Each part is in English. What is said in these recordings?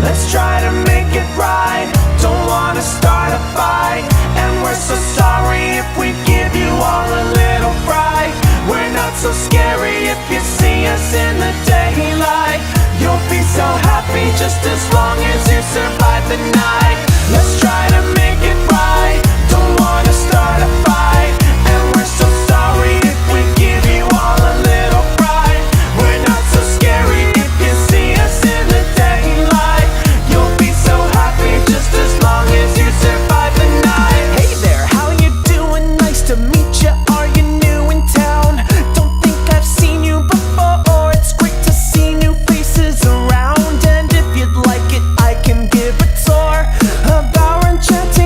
Let's try to make it right. Don't wanna start a fight, and we're so sorry if we give you all a little fright. We're not so scary if you see us in the daylight. You'll be so happy just as long as you survive the night. Let's try to make it right. Don't wanna start a fight, and we're so sorry if we give you all a little fright. We're not so scary if you see us in the daylight. You'll be so happy just as long as you survive the night. Hey there, how you doing? Nice to meet you. Are you new in town? Don't think I've seen you before. It's great to see new faces around, and if you'd like it, I can give a tour of our enchanted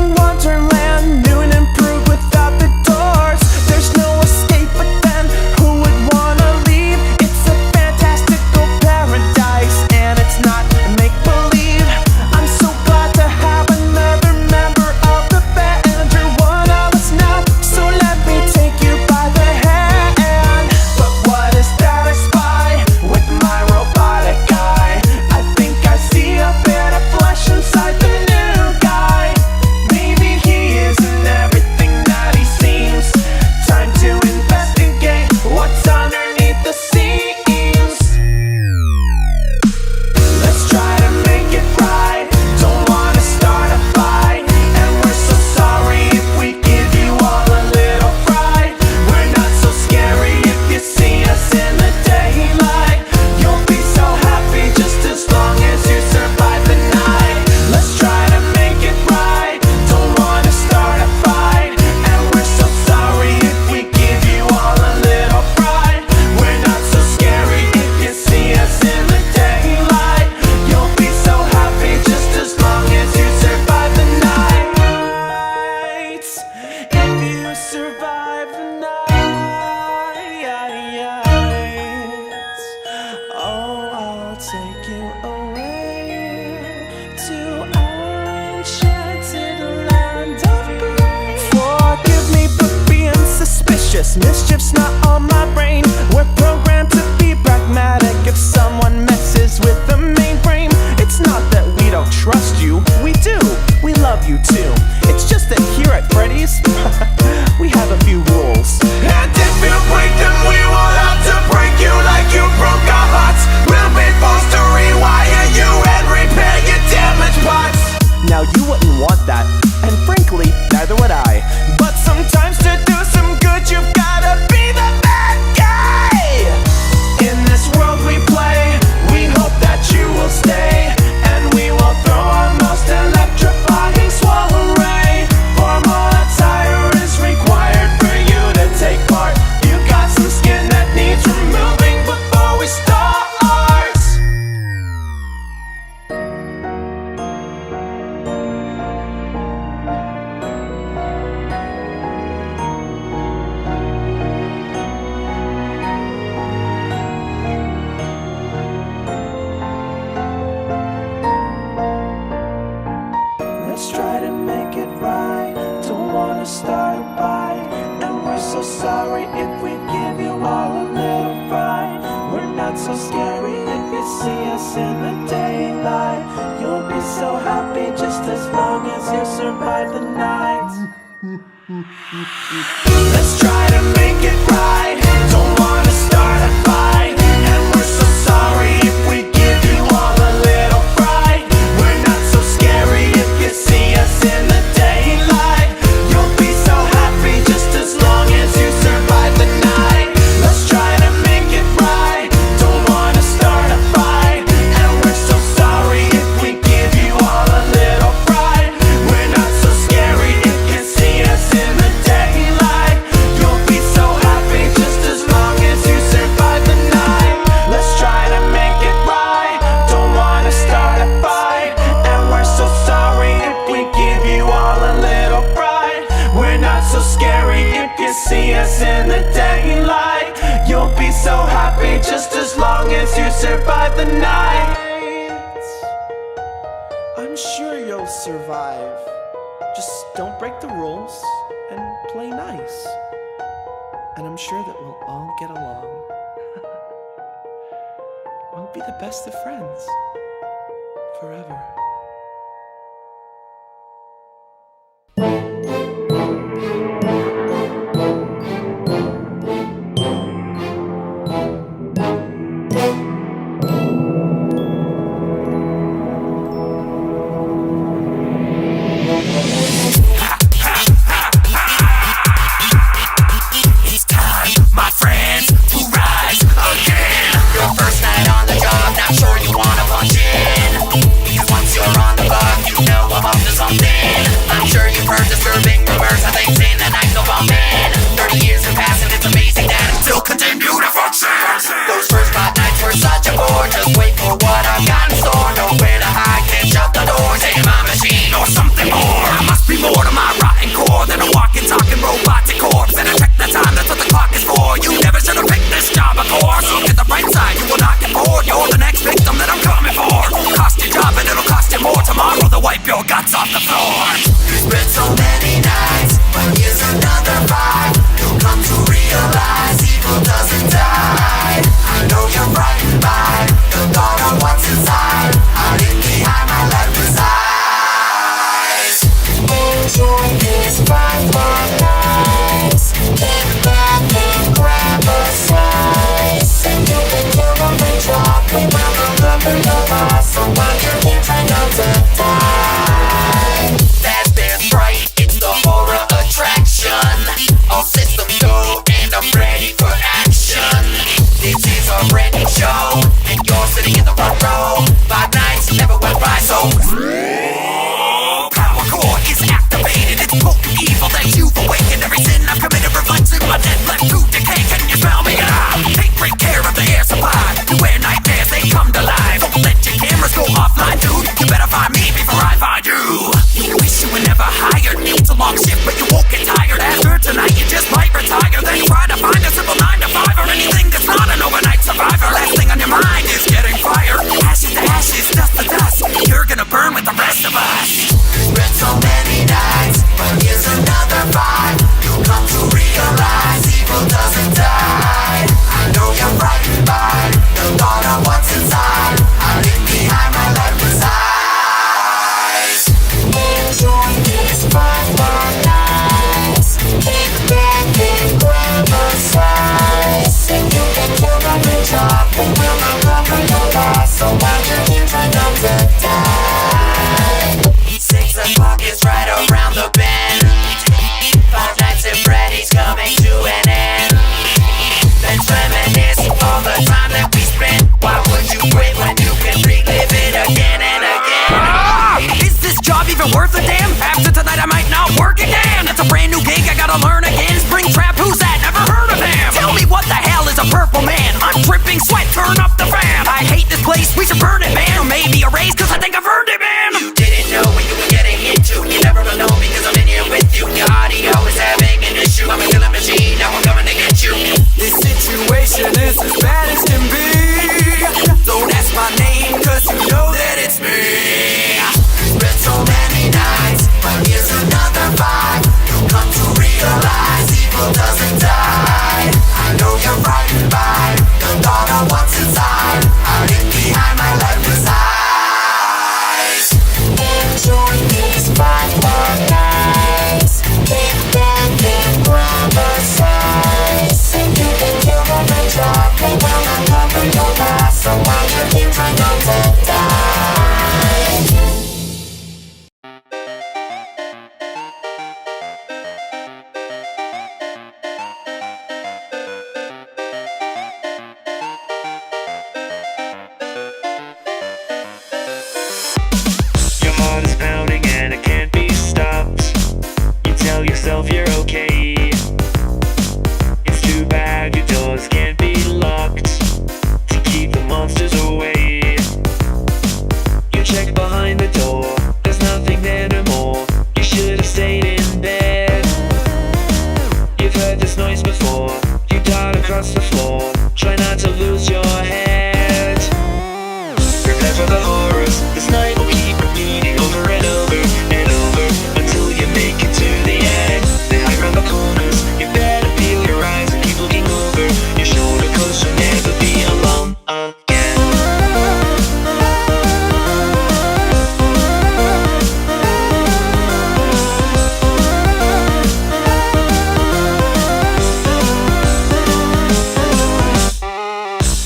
malicious. Mischief's not on my brain. We're programmed to be pragmatic. If someone messes with the mainframe, it's not that we don't trust you. We do. We love you too. It's just that here at Freddy's, we have a few rules. And if you break them, we will have to break you like you broke our hearts. We'll be forced to rewire you and repair your damaged parts. Now you wouldn't want that, and frankly, neither would I. But sometimes to do some good, you've gotta be the bad guy. In this world we play, we hope that you will stay, and we will throw our most electrifying soiree. Formal attire is required for you to take part. You got some skin that needs removing before we start. Let's try to make it right. Don't wanna start a fight, and we're so sorry if we give you all a little fright. We're not so scary if you see us in the daylight. You'll be so happy just as long as you survive the night. Let's try to make it right. Don't wanna start a fight, and we're so sorry if we give you all a little fright. We're not so scary if you see us in the daylight. You'll be so happy just as long as you survive the night. Let's try to make it right. Don't wanna start a fight, and we're so sorry if we give you all a little fright. We're not so scary if you see us in the daylight. You'll be so happy just as long as you survive the night. Let's try to make it right. Don't wanna start a fight, and we're so sorry if we give you all a little fright. We're not so scary if you see us in the daylight. You'll be so happy just as long as you survive the night. I'm sure you'll survive. Just don't break the rules and play nice. And I'm sure that we'll all get along. We'll be the best of friends forever. It's time, my friends, to rise again. Your first night on the job, not sure you wanna punch in. Because once you're it worth a damn? After tonight I might not work again. It's a brand new gig, I gotta learn again. Springtrap, who's that? Never heard of him. Tell me what the hell is a purple man? I'm dripping sweat, turn up the fan. I hate this place, we should burn it, man. Or maybe a raise, cause I think I've earned it, man. You didn't know what you were getting into. You never will know because I'm in here with you. Your audio is having an issue. I'm a killing machine, now I'm coming to get you. This situation is as bad as can be. Don't ask my name, cause you know that it's me. It's been so many nights, but here's another fight. You'll come to realize evil doesn't die. I know you're frightened by the thought of what's inside, hiding behind my lifeless eyes. Enjoy these final nights. Think back and grab a size. You can kill them and drop them down and cover your past. So while you're here, try not to die. Your heart is pounding and it can't be stopped. You tell yourself you're okay. It's too bad your doors can't be locked to keep the monsters away. You check behind the door, there's nothing there no more. You should have stayed in bed. You've heard this noise before. You dart across the floor, try not to lose your head. Prepare for the horrors. This night will keep repeating over and over and over until you make it to the end. They hide around the corners. You better peel your eyes and keep looking over your shoulder, cause you'll never be alone again.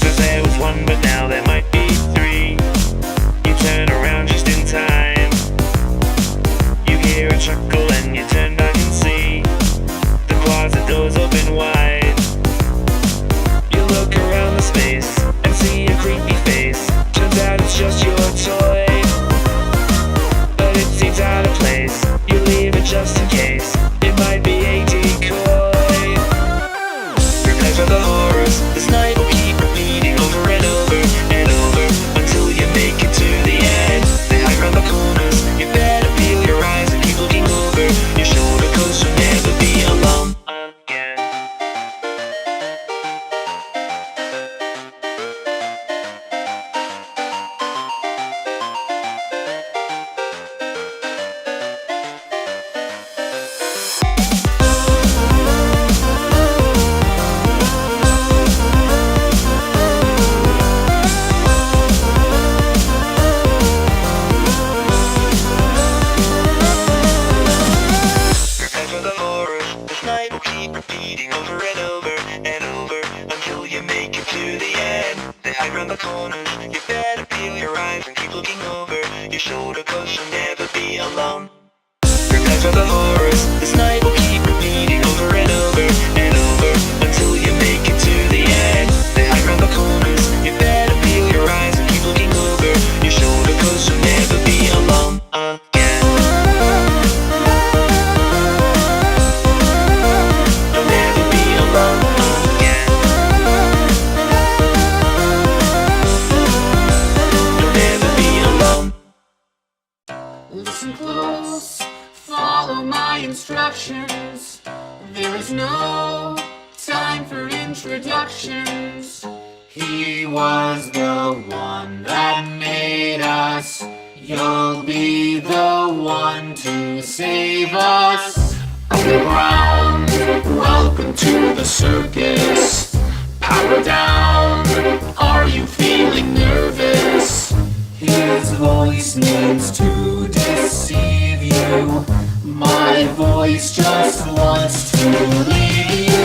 Cause there was one, but now there might be three. You turn around just in time. You hear a chuckle and you turn back and see the closet doors open wide. You look around the space and see a creepy face. Turns out it's just your toy, but it seems out of place. You leave it just in case. It might be a decoy. Prepare for the horrors. This night will keep repeating over and over and over until you make it to the end. They hide around the corners. You better peel your eyes and keep looking over your shoulder, cause you'll never be alone again. Prepare for the horror. This night will keep repeating over and over and over until you make it to the end. They hide around the corners. You better peel your eyes and keep looking over your shoulder, cause you'll never be alone. Prepare for the horrors. This night will keep repeating over and over and over until you make it to the end. They hide around the corners. You better peel your eyes and keep looking over your shoulder, cause you'll never be alone again. You'll never be alone again. You'll never be alone. Listen close, follow my instructions. There is no time for introductions. He was the one that made us. You'll be the one to save us. Underground, welcome to the circus. Power down, are you feeling nervous? His voice needs to deceive you. My voice just wants to leave you.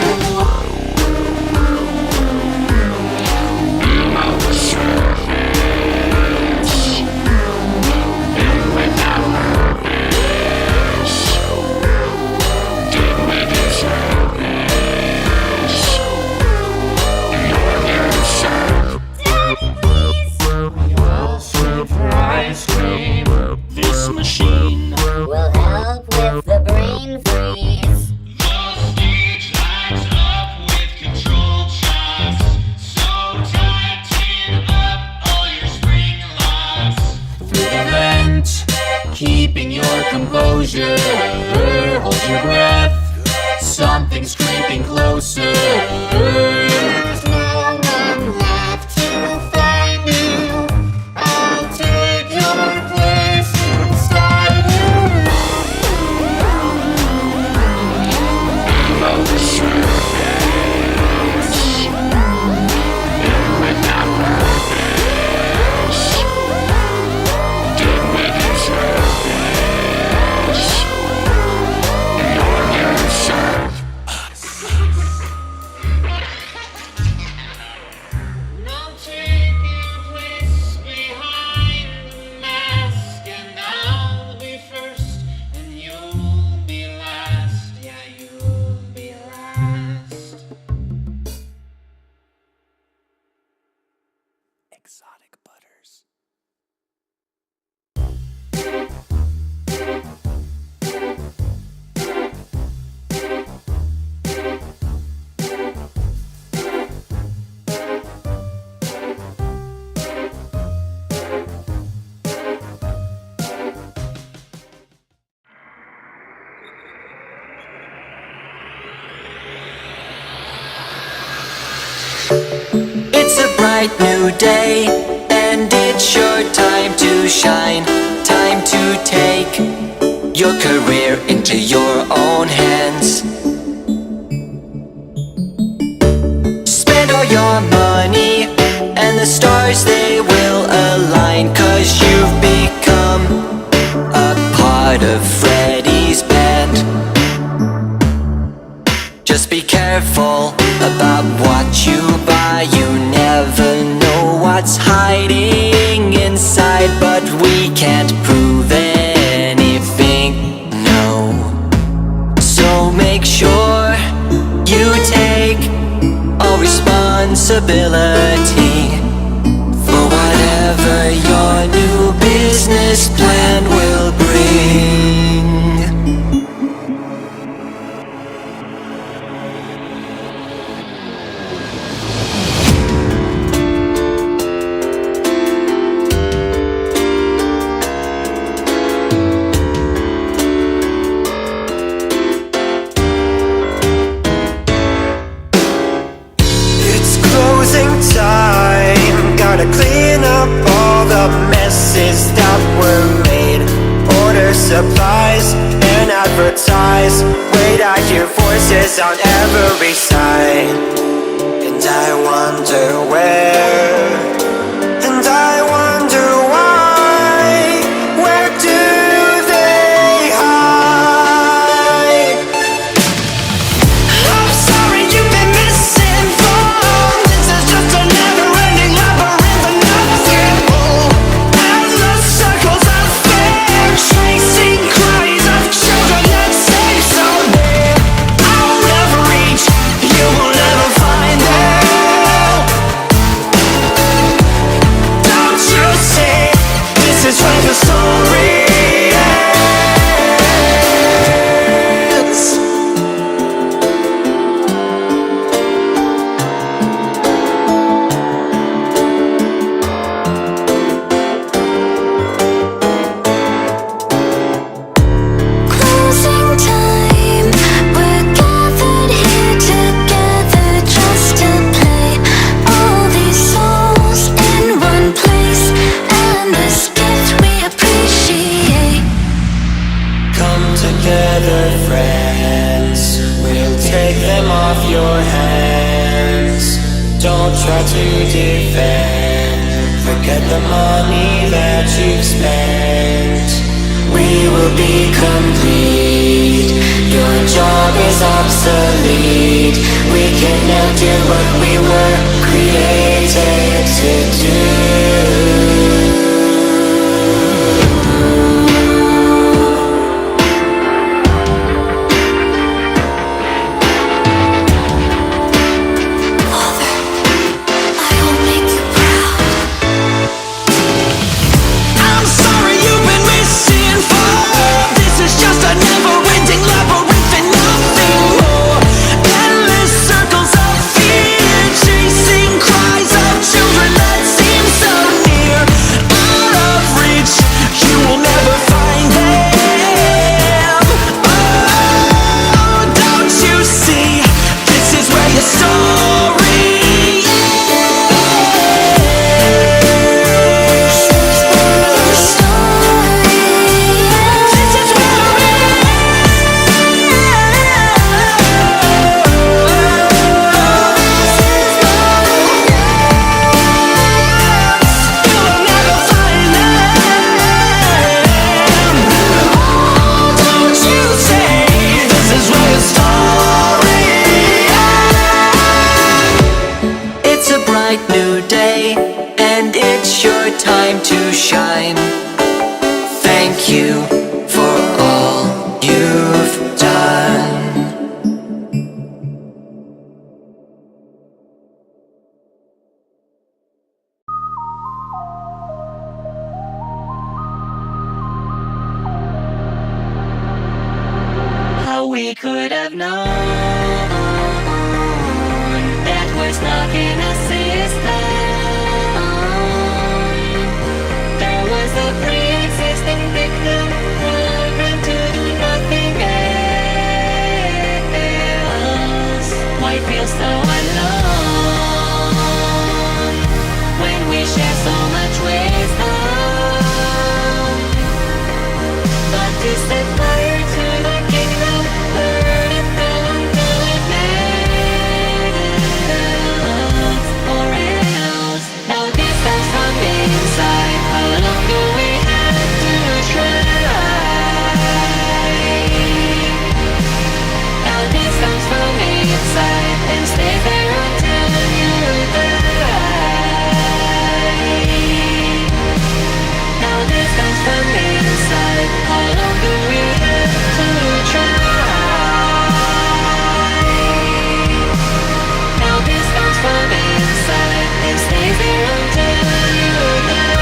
We all sleep for ice cream. This machine exotic butters. It's a bright new day, and it's your time to shine. Time to take your career into your own hands. Spend all your money, and the stars they will align. 'Cause you've become a part of Freddy's band. Just be careful about what you buy. You never know what's hiding inside. But we can't prove anything, no. So make sure you take all responsibility for whatever your new business plan will bring. Time, gotta clean up all the messes that were made. Order supplies and advertise. Wait, I hear voices on every side, and I wonder where, and I wonder why. Where do they hide? I'm sorry you've been misinformed. This is just a never-ending labyrinth of nothing more. Endless circles of fear, chasing cries of children that seem so near. I'll never reach, you will never find them. Don't you see? This is where the story ends. Closing time, we're gathered here together just to play. All these souls in one place, and this gift we appreciate. Come together, friends. We'll take them off your hands. Don't try to defend. Forget the money that you've spent. We will be complete. Your job is obsolete. We can now do what we were created to do. I will make you proud. I'm sorry you've been misinformed. This is just a never-ending labyrinth and nothing more. Endless circles of fear, chasing cries of children that seem so near. Out of reach, you will never find them. Oh, don't you see? This is where your story ends. It's a bright new day, and it's your time to shine. Thank you for all you've done. have known that we're stuck in a system. There was a pre-existing victim programmed to do nothing else. Why feel so alone when we share so much wisdom? But to set fire to the kingdom, burn it down till it melts, or else. Now this comes from inside. How long do we have to try? Now this comes from inside and stays there until you die. Now this comes from inside. How long do we have to try? Now this comes from inside and stays there until you die.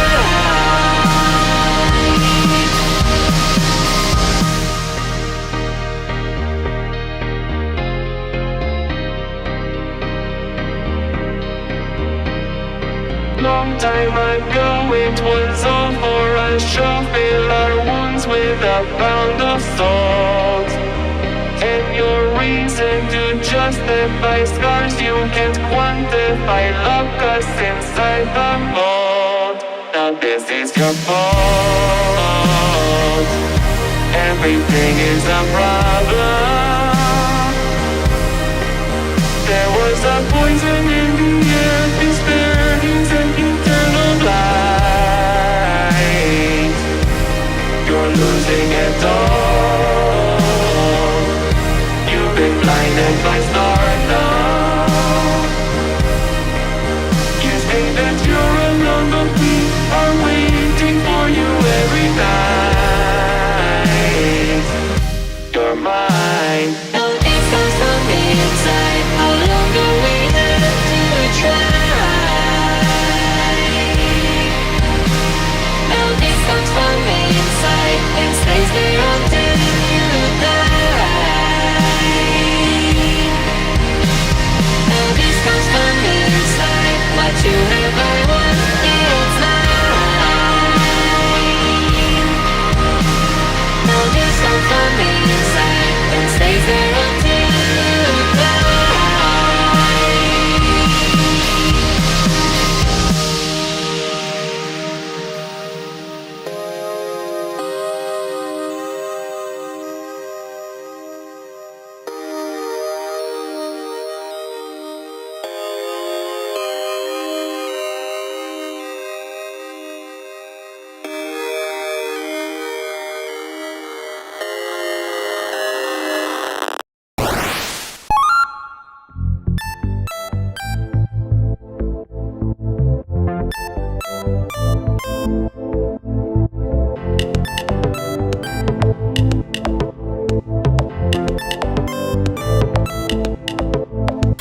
Long time ago it was all for us to fill our wounds with a pound of salt. And your reason to justify scars you can't quantify lock us inside the mold. Now this is your fault. Everything is a problem. There was a poison in the air, despair is an eternal blight. You're losing it all. You've been blinded by stardom. You say that you're alone, but we are waiting for you every night. You're mine. Now this comes from inside. How long do we have to try? Now this comes from inside and stays there until you die. Now this comes from inside. What you have, I want, it's mine. Now this comes from inside and stays there until you die.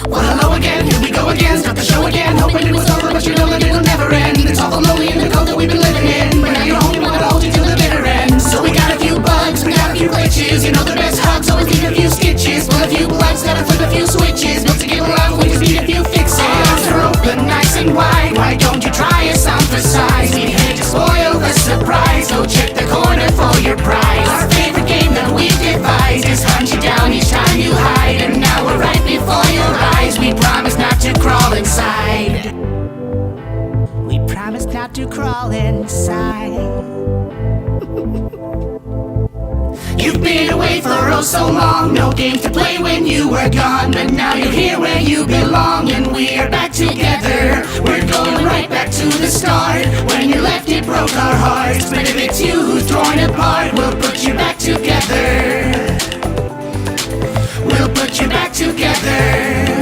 Well, hello again, here we go again. Start the show again, hoping it was over, but you know that it'll never end. It's awful lonely in the cold that we've been living in, but now you're home, we're gonna hold you till the bitter end. So we got a few bugs, we got a few glitches. You know the best hugs always leave a few stitches. Pull a few plugs, gotta flip a few switches. Built to get love, we just need a few fixes. Arms are open, nice and wide. Why don't you try us on for size? We hate to spoil the surprise. Go check the corner for your prize. Our favorite game that we've devised is hunt you down each time you hide. And now we're right before your eyes. We promise not to crawl inside. We promise not to crawl inside. You've been away for oh so long. No games to play when you were gone, but now you're here where you belong, and we are back together. We're going right back to the start. When you left it broke our hearts, but if it's you who's torn apart, we'll put you back together. We'll put you back together.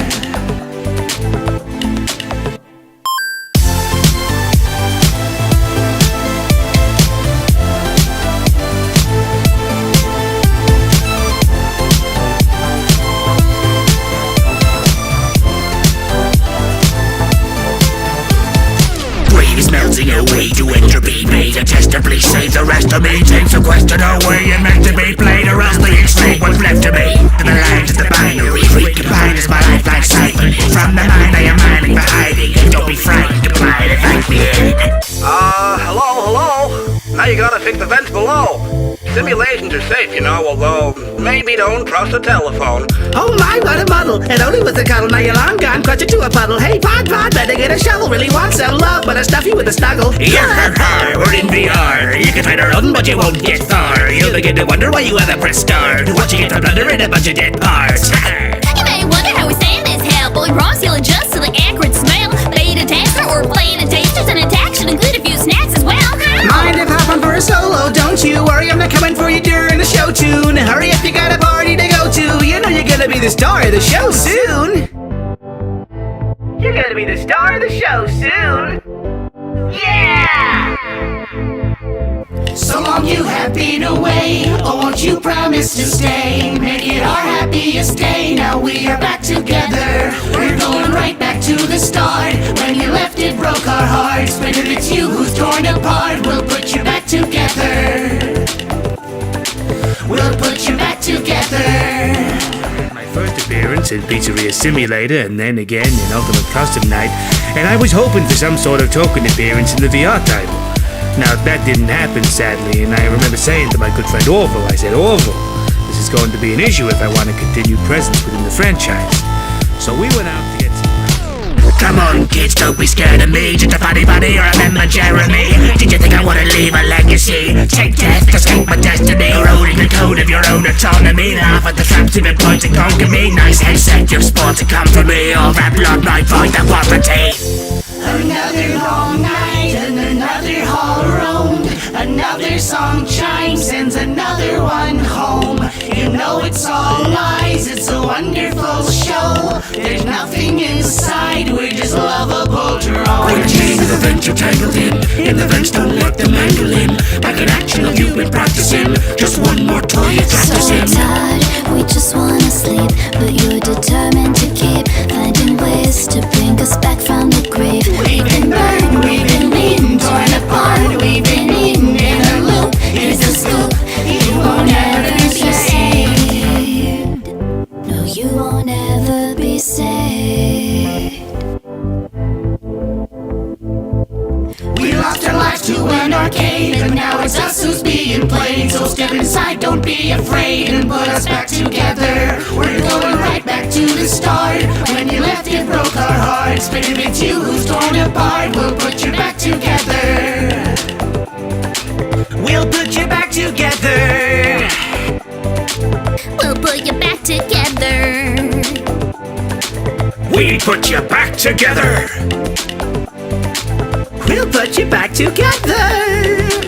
Melting away to entropy, made detestably save the rest of me. Takes a question of where you're meant to be played, or else the extreme what's left of me. To the lines of the binary, recombined is my lifeline siphoned from the mind I am mining for hiding. Don't be frightened, apply it, thank me. Hello? Now you gotta fix the vents below. Simulations are safe, you know, although maybe don't trust the telephone. Oh my, what a muddle. It only was a cuddle, now you're long gone, crutch it to a puddle. Hey, pod, better get a shovel. Really want some love, but I stuff you with a snuggle. Yeah, we're in VR. You can try to run, but you won't get far. You'll begin to wonder why you ever press start. Watch you get to blunder in a bunch of dead parts. You may wonder how we stand this hell, but we promise you'll adjust to the acrid smell. Beta tester or playing a tasters, and attack should include a few snacks as well. Mind if I hop on for a solo? Don't you worry, I'm not coming for you during the show tune. Hurry up, you got a party to go to. You know you're gonna be the star of the show soon. You're gonna be the star of the show soon. Yeah! So long you have been away, oh won't you promise to stay? Make it our happiest day, now we are back together. We're going right back to the start. When you left it broke our hearts, but if it's you who's torn apart, we'll put you back together. We'll put you back together. My first appearance in Pizzeria Simulator, and then again in Ultimate Custom Night, and I was hoping for some sort of token appearance in the VR title. Now that didn't happen, sadly, and I remember saying to my good friend Orville, I said, Orville, this is going to be an issue if I want to continue presence within the franchise. So we went out to get some... Come on, kids, don't be scared of me. Just a funny buddy or a member Jeremy. Did you think I wanna leave a legacy? Take death, escape my destiny. Eroding the code of your own autonomy. Laugh at the traps you've been pointing, conquer me. Nice headset, you're spawned to come for me. All that blood might void the poverty. Another long night and another hall roamed. Another song chimes, sends another one home. You know it's all lies, it's a wonderful show. There's nothing inside, we're just lovable drones. We're chained to the vent you're tangled in the vents, don't let them mangle in. Back in action, you've been practicing. Just one more toy you're practicing. So tired, we just wanna sleep, but you're determined to keep finding ways to bring us back from the grave. We've been burned, we've been beaten, torn apart, we've been eaten in a loop. Here's the scoop, you won't ever be saved. No, you won't ever be saved. We lost our lives to an arcade, and now it's us who's being played. So step inside, don't be afraid, and put us back together. We're going right back to the start. When you left, it broke our hearts, but if it's you who's torn apart, we'll put you back together. We'll put you back together. We'll put you back together. We put you back together. We'll put you back together.